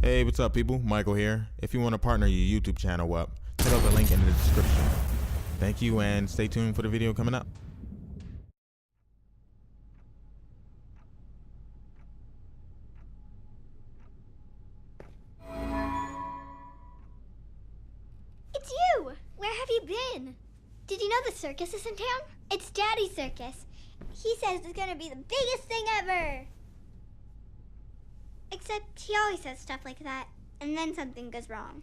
Hey, what's up, people? Michael here. If you want to partner your YouTube channel up, check out the link in the description. Thank you, and stay tuned for the video coming up. It's you! Where have you been? Did you know the circus is in town? It's Daddy's circus. He says it's gonna be the biggest thing ever. Except he always says stuff like that, and then something goes wrong.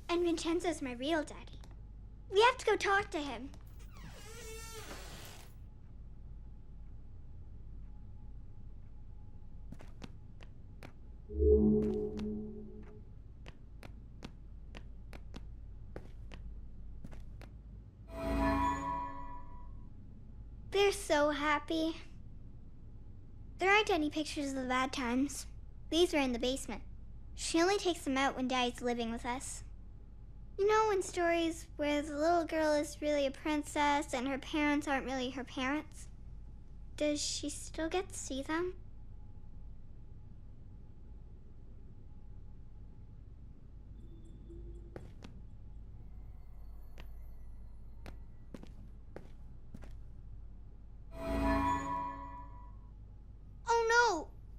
And Vincenzo's my real daddy. We have to go talk to him. They're so happy. There aren't any pictures of the bad times. These are in the basement. She only takes them out when Daddy's living with us. You know, in stories where the little girl is really a princess and her parents aren't really her parents? Does she still get to see them?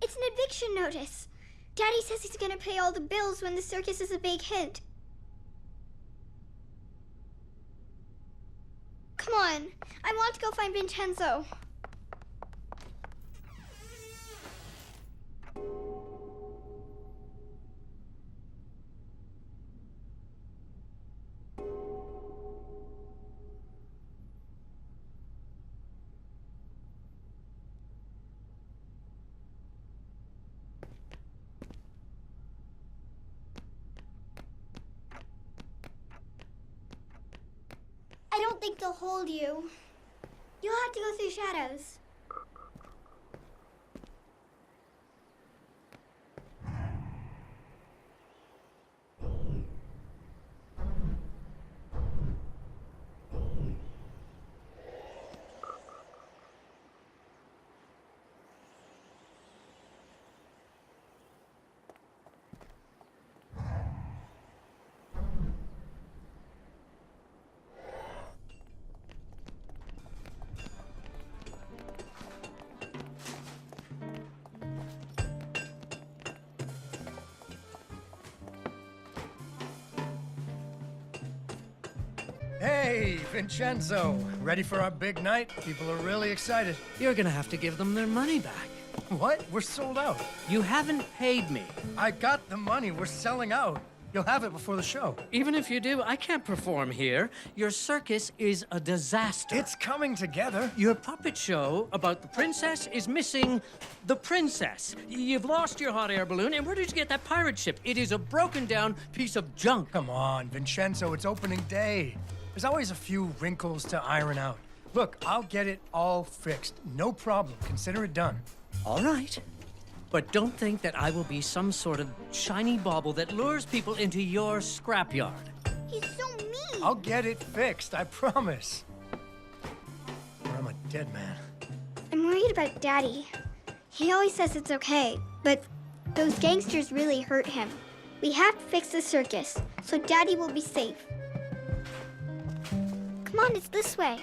It's an eviction notice. Daddy says he's gonna pay all the bills when the circus is a big hit. Come on, I want to go find Vincenzo. I don't think they'll hold you. You'll have to go through shadows. Hey, Vincenzo. Ready for our big night? People are really excited. You're gonna have to give them their money back. What? We're sold out. You haven't paid me. I got the money. We're selling out. You'll have it before the show. Even if you do, I can't perform here. Your circus is a disaster. It's coming together. Your puppet show about the princess is missing the princess. You've lost your hot air balloon, and where did you get that pirate ship? It is a broken down piece of junk. Come on, Vincenzo, it's opening day. There's always a few wrinkles to iron out. Look, I'll get it all fixed. No problem. Consider it done. All right. But don't think that I will be some sort of shiny bauble that lures people into your scrapyard. He's so mean. I'll get it fixed, I promise. Or I'm a dead man. I'm worried about Daddy. He always says it's okay, but those gangsters really hurt him. We have to fix the circus, so Daddy will be safe. Come on, it's this way.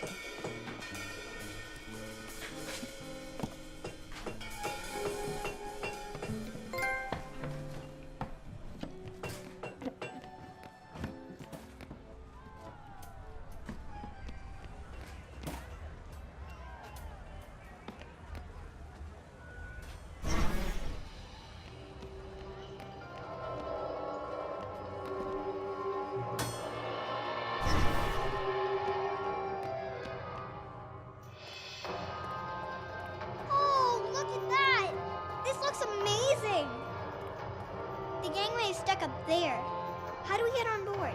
Amazing! The gangway is stuck up there. How do we get on board?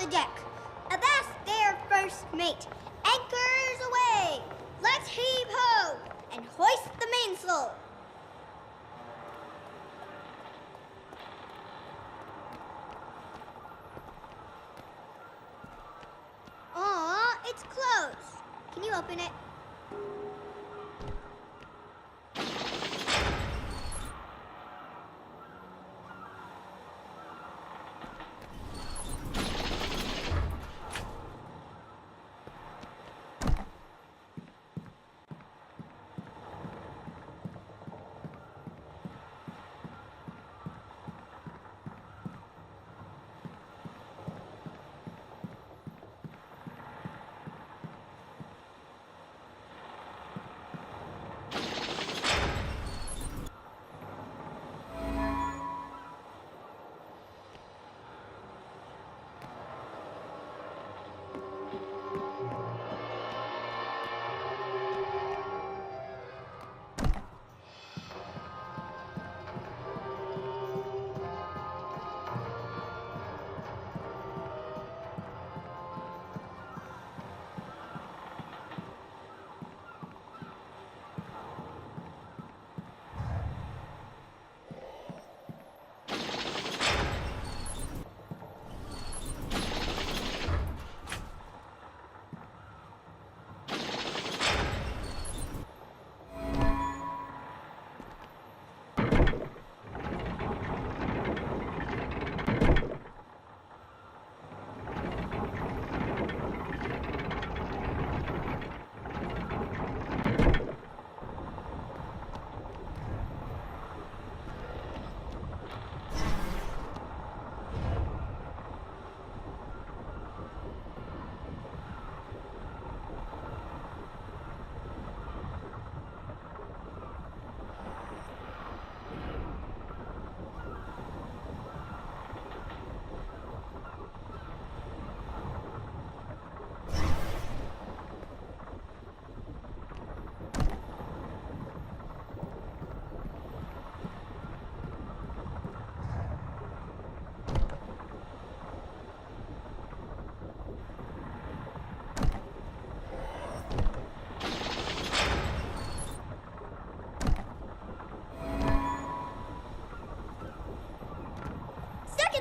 the deck. Avast there, first mate. Anchors away. Let's heave ho and hoist the mainsail. Aw, it's closed. Can you open it?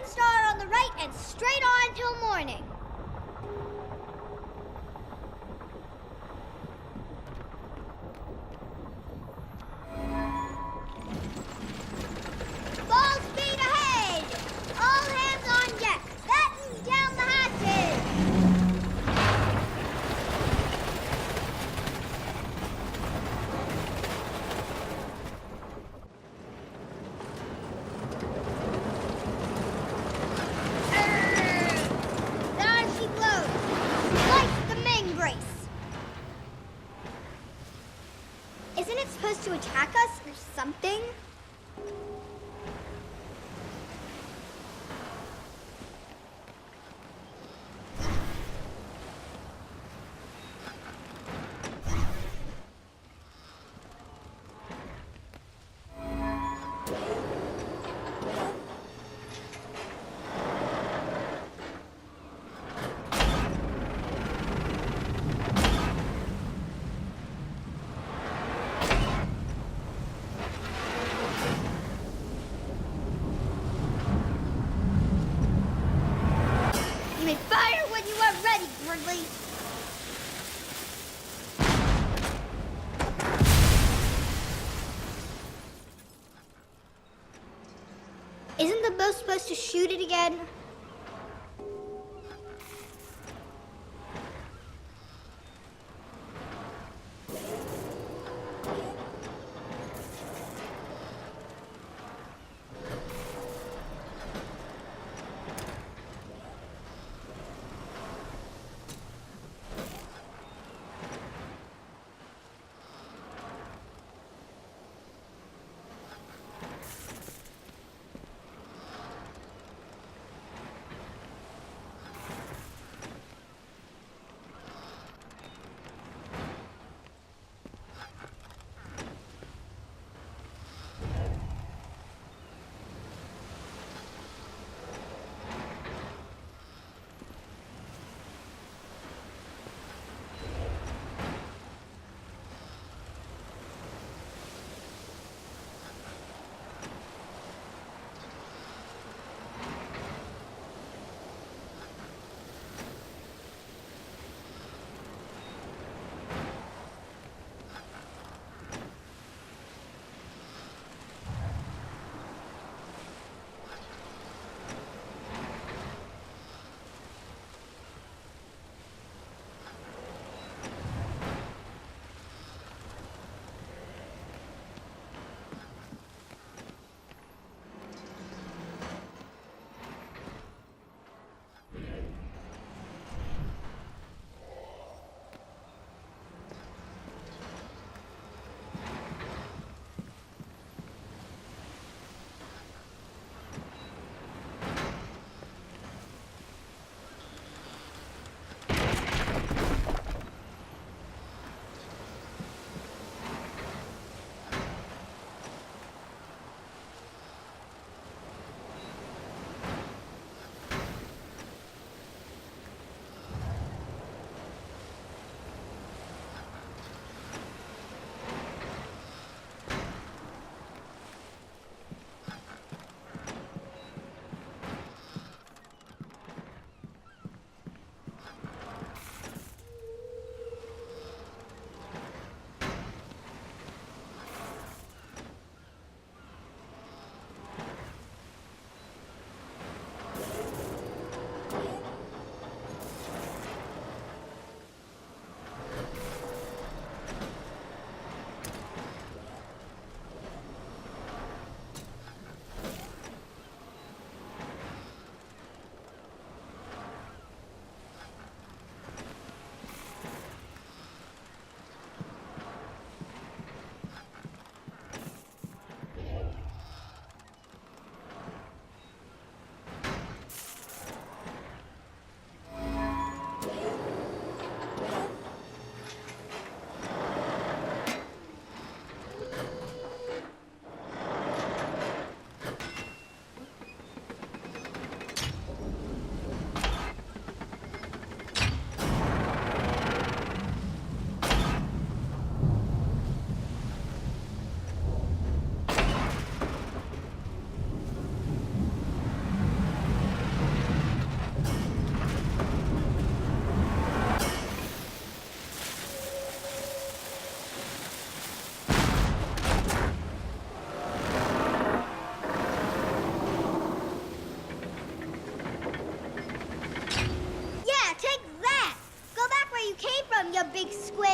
Star on the right and straight on till morning. Full speed ahead! All hands on deck. Batten down the hatches. Isn't it supposed to attack us or something? Isn't the bow supposed to shoot it again?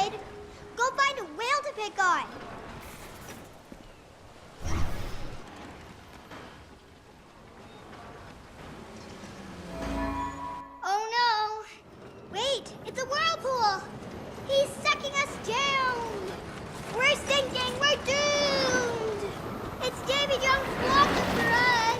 kid. Go find a whale to pick on. Oh no! Wait, it's a whirlpool! He's sucking us down! We're sinking! We're doomed! It's Davy Jones blocking for us!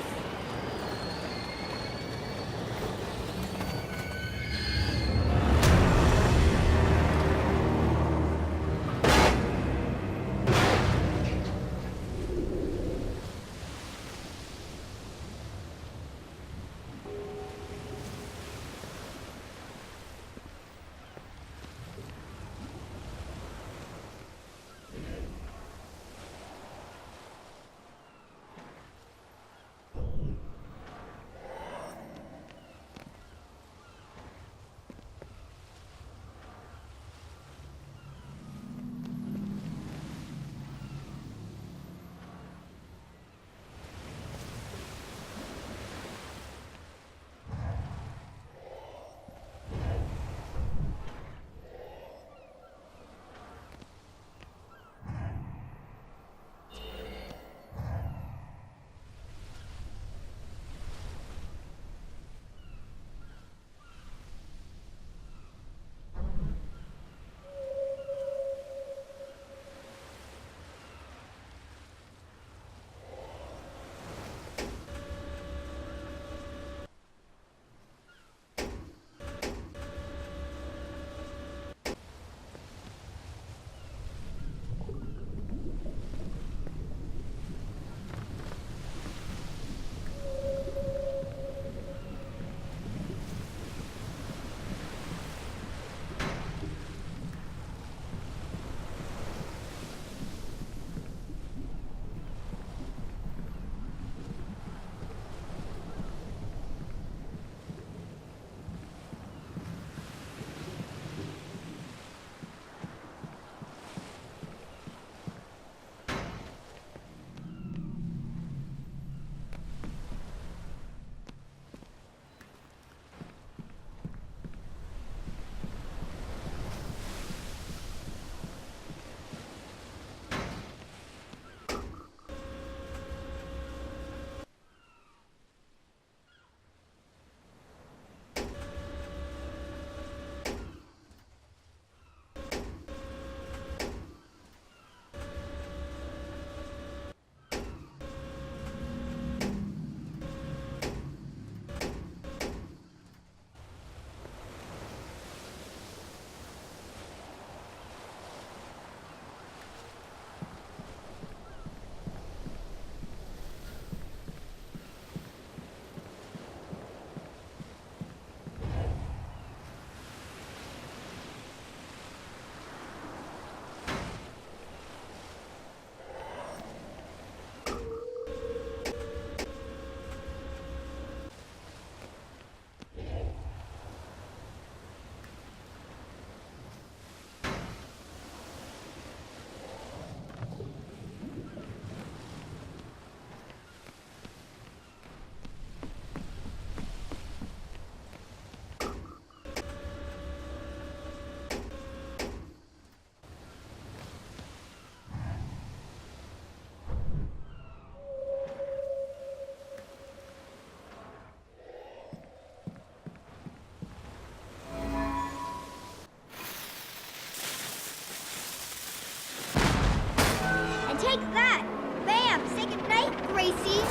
Take that! Bam! Say goodnight, Gracie!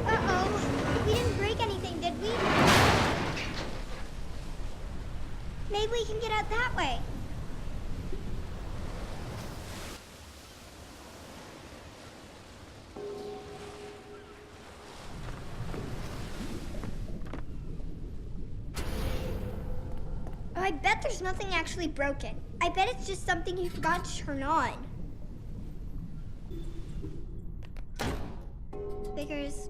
Uh-oh. We didn't break anything, did we? Maybe we can get out that way. Oh, I bet there's nothing actually broken. I bet it's just something you forgot to turn on. Figures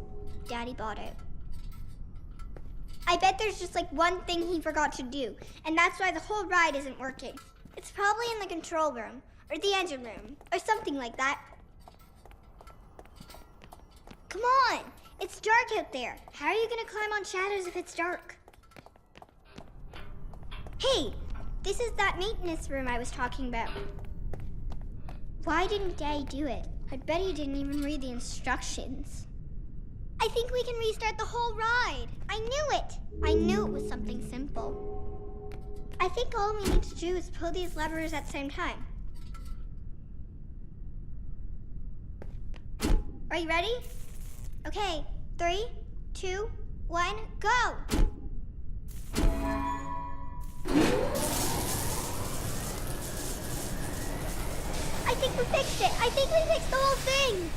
Daddy bought it. I bet there's just like one thing he forgot to do, and that's why the whole ride isn't working. It's probably in the control room, or the engine room, or something like that. Come on! It's dark out there. How are you gonna climb on shadows if it's dark? Hey, This is that maintenance room I was talking about. Why didn't Daddy do it? I bet he didn't even read the instructions. I think we can restart the whole ride. I knew it. I knew it was something simple. I think all we need to do is pull these levers at the same time. Are you ready? Okay, 3, 2, 1, go! I think we fixed it. I think we fixed the whole thing.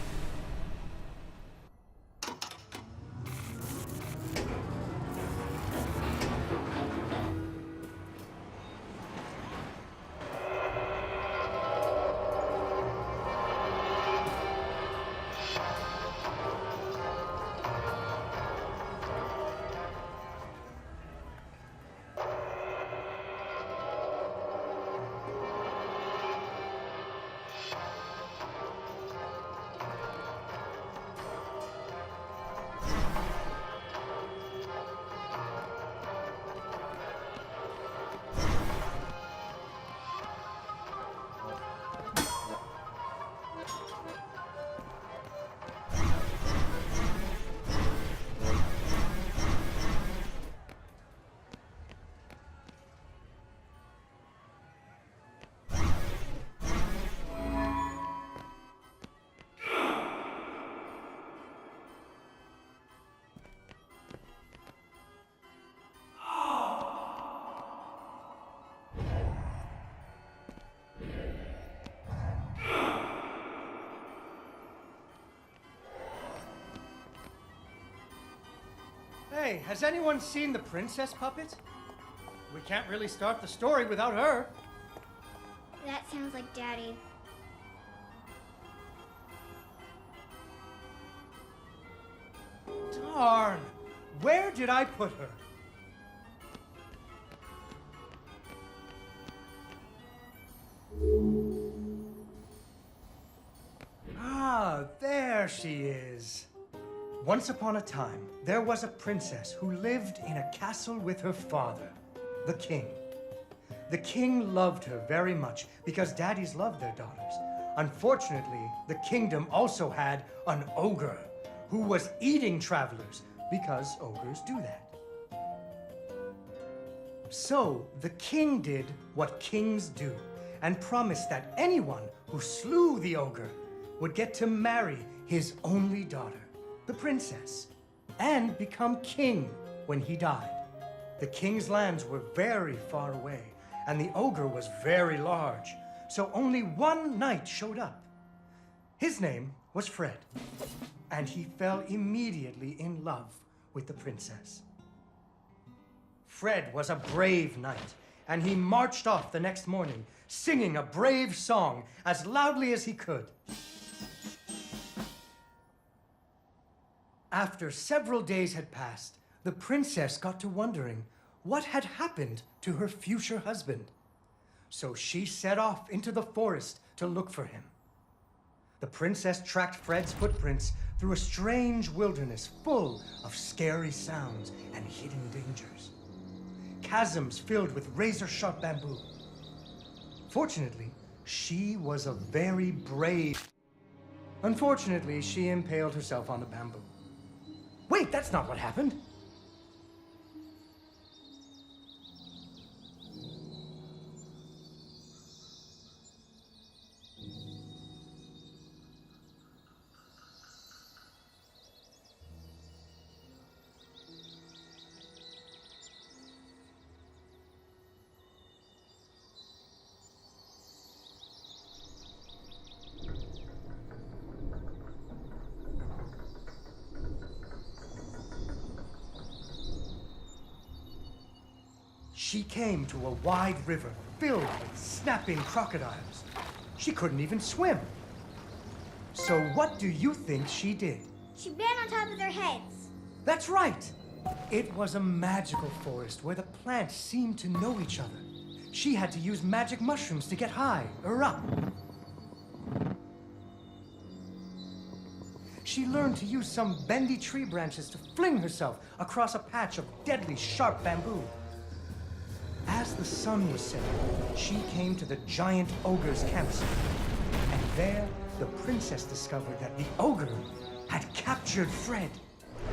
Hey, has anyone seen the princess puppet? We can't really start the story without her. That sounds like Daddy. Darn! Where did I put her? Ah, there she is. Once upon a time, there was a princess who lived in a castle with her father, the king. The king loved her very much because daddies loved their daughters. Unfortunately, the kingdom also had an ogre who was eating travelers because ogres do that. So the king did what kings do and promised that anyone who slew the ogre would get to marry his only daughter, the princess, and become king when he died. The king's lands were very far away, and the ogre was very large, so only one knight showed up. His name was Fred, and he fell immediately in love with the princess. Fred was a brave knight, and he marched off the next morning, singing a brave song as loudly as he could. After several days had passed, the princess got to wondering what had happened to her future husband. So she set off into the forest to look for him. The princess tracked Fred's footprints through a strange wilderness full of scary sounds and hidden dangers. Chasms filled with razor-sharp bamboo. Fortunately, she was a very brave... Unfortunately, she impaled herself on the bamboo. Wait, that's not what happened. She came to a wide river filled with snapping crocodiles. She couldn't even swim. So what do you think she did? She ran on top of their heads. That's right. It was a magical forest where the plants seemed to know each other. She had to use magic mushrooms to get high or up. She learned to use some bendy tree branches to fling herself across a patch of deadly sharp bamboo. As the sun was setting, she came to the giant ogre's campsite. And there, the princess discovered that the ogre had captured Fred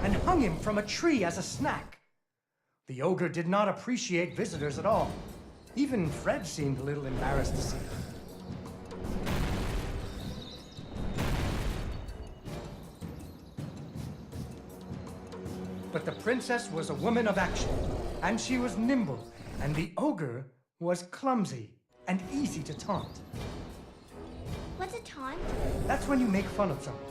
and hung him from a tree as a snack. The ogre did not appreciate visitors at all. Even Fred seemed a little embarrassed to see her. But the princess was a woman of action, and she was nimble, and the ogre was clumsy and easy to taunt. What's a taunt? That's when you make fun of someone.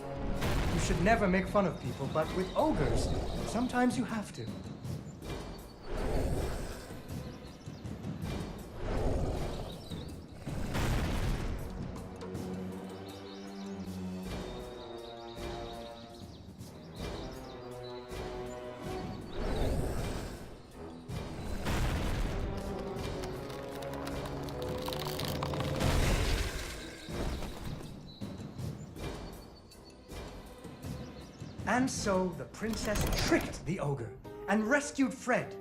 You should never make fun of people, but with ogres, sometimes you have to. And so the princess tricked the ogre and rescued Fred.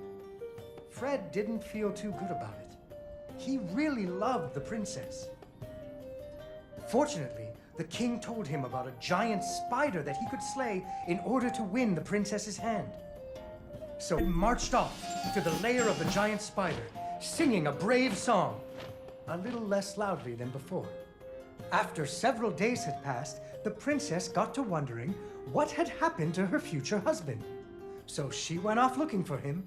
Fred didn't feel too good about it. He really loved the princess. Fortunately, the king told him about a giant spider that he could slay in order to win the princess's hand. So he marched off to the lair of the giant spider, singing a brave song, a little less loudly than before. After several days had passed, the princess got to wondering what had happened to her future husband. So she went off looking for him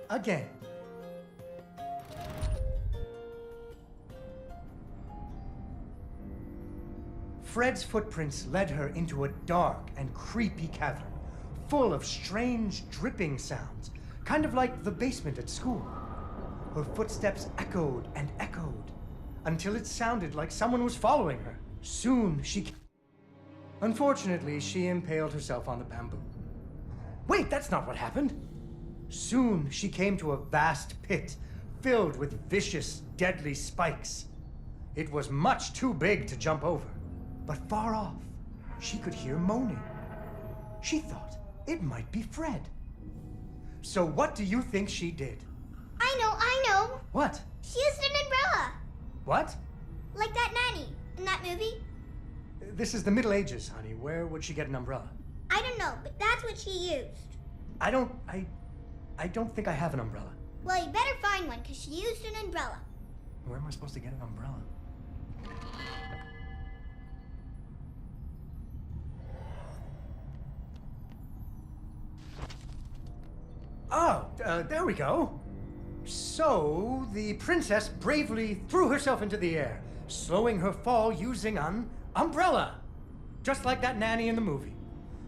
again. Fred's footprints led her into a dark and creepy cavern, full of strange dripping sounds, kind of like the basement at school. Her footsteps echoed and echoed, until it sounded like someone was following her. Soon she... Unfortunately, she impaled herself on the bamboo. Wait, that's not what happened. Soon she came to a vast pit filled with vicious, deadly spikes. It was much too big to jump over, but far off, she could hear moaning. She thought it might be Fred. So what do you think she did? I know. What? She used an umbrella. What? Like that nanny in that movie. This is the Middle Ages, honey. Where would she get an umbrella? I don't know, but that's what she used. I don't think I have an umbrella. Well, you better find one, because she used an umbrella. Where am I supposed to get an umbrella? Oh, there we go. So, the princess bravely threw herself into the air, slowing her fall using an umbrella. Just like that nanny in the movie.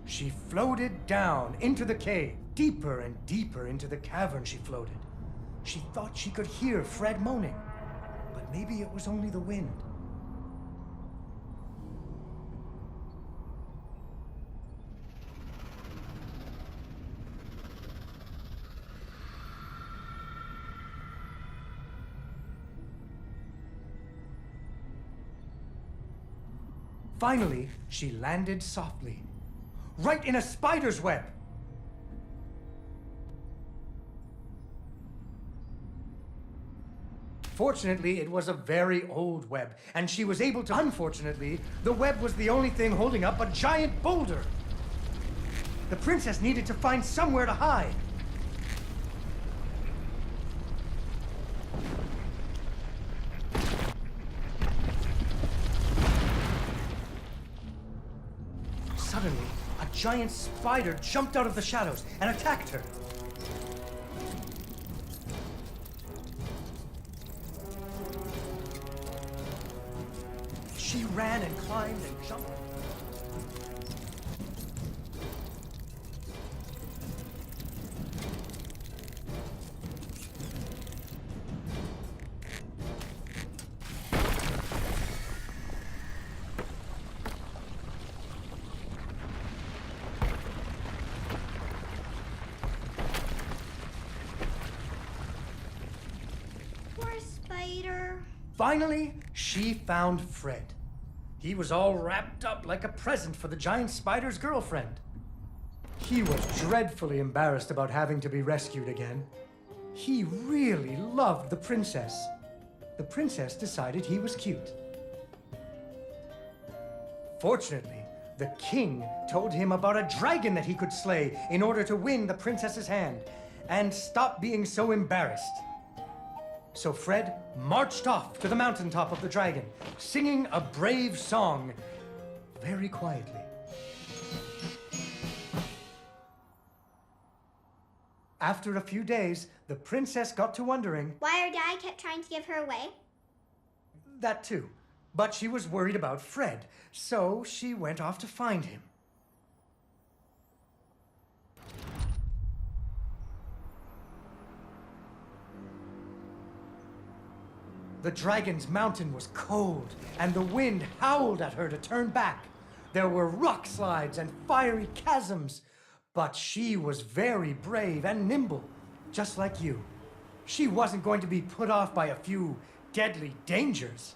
She floated down into the cave. Deeper and deeper into the cavern she floated. She thought she could hear Fred moaning, but maybe it was only the wind. Finally, she landed softly, right in a spider's web. Fortunately, it was a very old web, and she was able to... Unfortunately, the web was the only thing holding up a giant boulder. The princess needed to find somewhere to hide. Suddenly, a giant spider jumped out of the shadows and attacked her. She ran and climbed and jumped. Poor spider. Finally, she found Fred. He was all wrapped up like a present for the giant spider's girlfriend. He was dreadfully embarrassed about having to be rescued again. He really loved the princess. The princess decided he was cute. Fortunately, the king told him about a dragon that he could slay in order to win the princess's hand and stop being so embarrassed. So Fred marched off to the mountaintop of the dragon, singing a brave song very quietly. After a few days, the princess got to wondering... Why her dad kept trying to give her away? That too. But she was worried about Fred, so she went off to find him. The dragon's mountain was cold, and the wind howled at her to turn back. There were rock slides and fiery chasms, but she was very brave and nimble, just like you. She wasn't going to be put off by a few deadly dangers.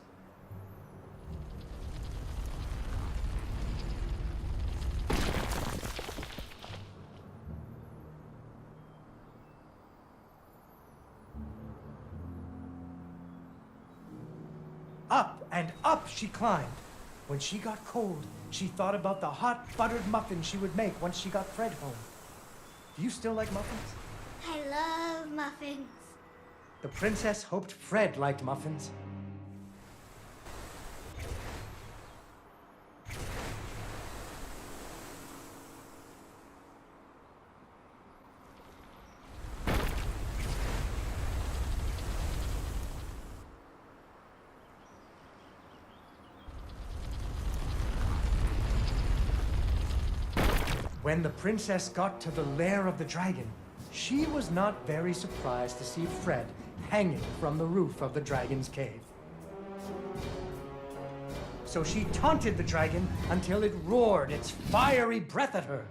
Up and up she climbed. When she got cold, she thought about the hot buttered muffins she would make once she got Fred home. Do you still like muffins? I love muffins. The princess hoped Fred liked muffins. When the princess got to the lair of the dragon, she was not very surprised to see Fred hanging from the roof of the dragon's cave. So she taunted the dragon until it roared its fiery breath at her.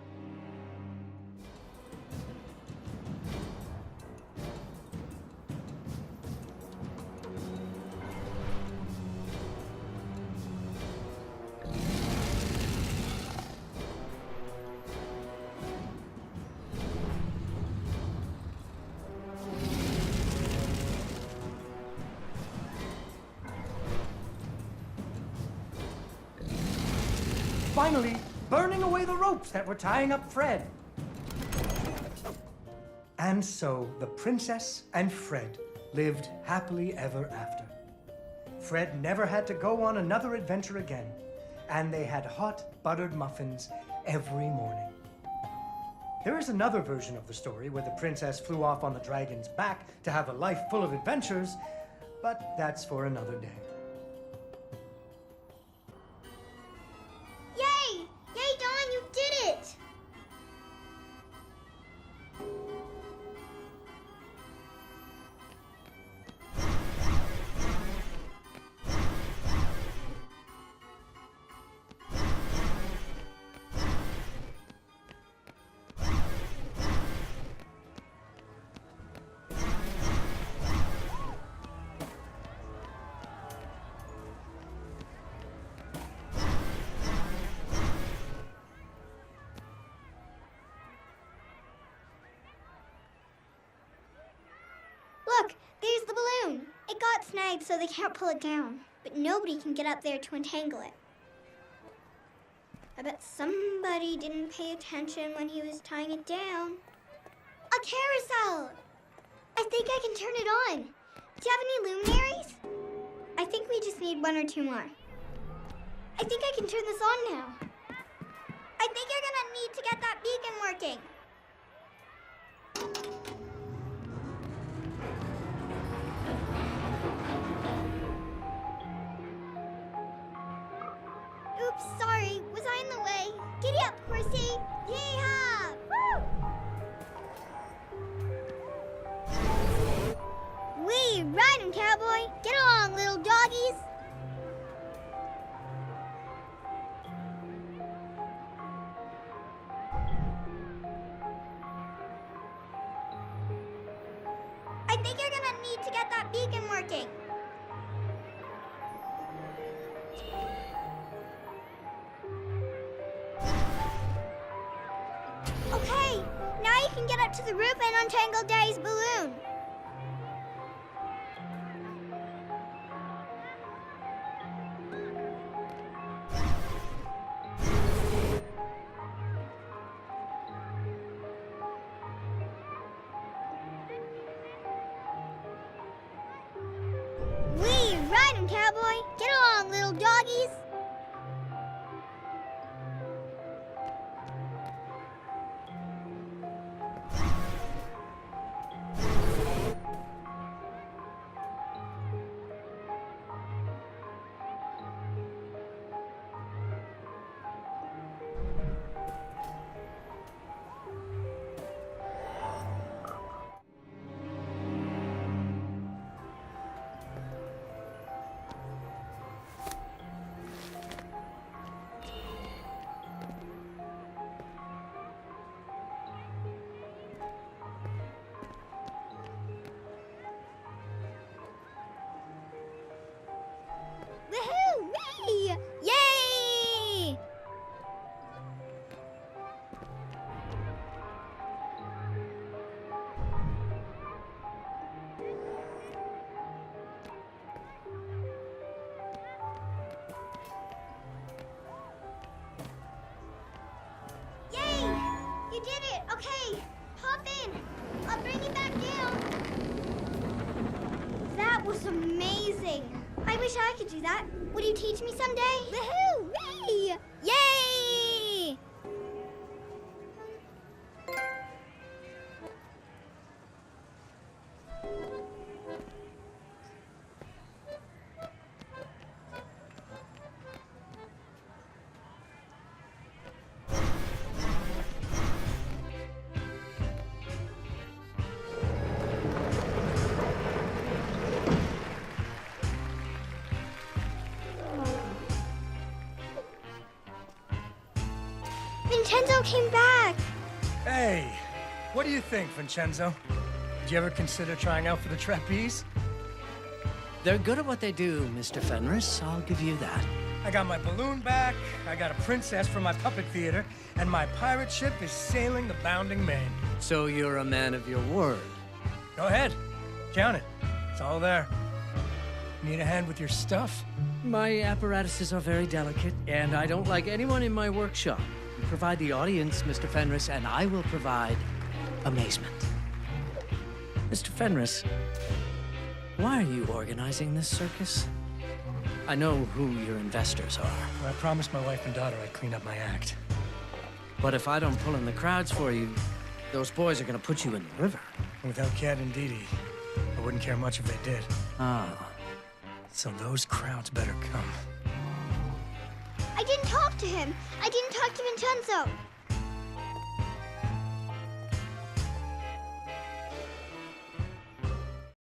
Finally, burning away the ropes that were tying up Fred. And so the princess and Fred lived happily ever after. Fred never had to go on another adventure again, and they had hot buttered muffins every morning. There is another version of the story where the princess flew off on the dragon's back to have a life full of adventures, but that's for another day. Yay! Yay, Dawn, you did it! Look, there's the balloon. It got snagged so they can't pull it down, but nobody can get up there to untangle it. I bet somebody didn't pay attention when he was tying it down. A carousel! I think I can turn it on. Do you have any luminaries? I think we just need one or two more. I think I can turn this on now. I think you're gonna need to get that beacon working. Oops, sorry. Was I in the way? Giddy up, horsey! Yeehaw! Woo! Wee, ride 'em, cowboy! Get along, little doggies! I think you're gonna need to get that beacon working. Okay, now you can get up to the roof and untangle Daddy's balloon. Bring it back down. That was amazing. I wish I could do that. Would you teach me someday? Woohoo! Whee! Yay! Vincenzo came back. Hey, what do you think, Vincenzo? Did you ever consider trying out for the trapeze? They're good at what they do, Mr. Fenris. I'll give you that. I got my balloon back, I got a princess from my puppet theater, and my pirate ship is sailing the bounding main. So you're a man of your word. Go ahead, count it. It's all there. Need a hand with your stuff? My apparatuses are very delicate, and I don't like anyone in my workshop. You provide the audience, Mr. Fenris, and I will provide amazement. Mr. Fenris, why are you organizing this circus? I know who your investors are. Well, I promised my wife and daughter I'd clean up my act. But if I don't pull in the crowds for you, those boys are gonna put you in the river. Without Cat and Dee Dee, I wouldn't care much if they did. Ah. So those crowds better come. I didn't talk to him. I didn't talk to Vincenzo.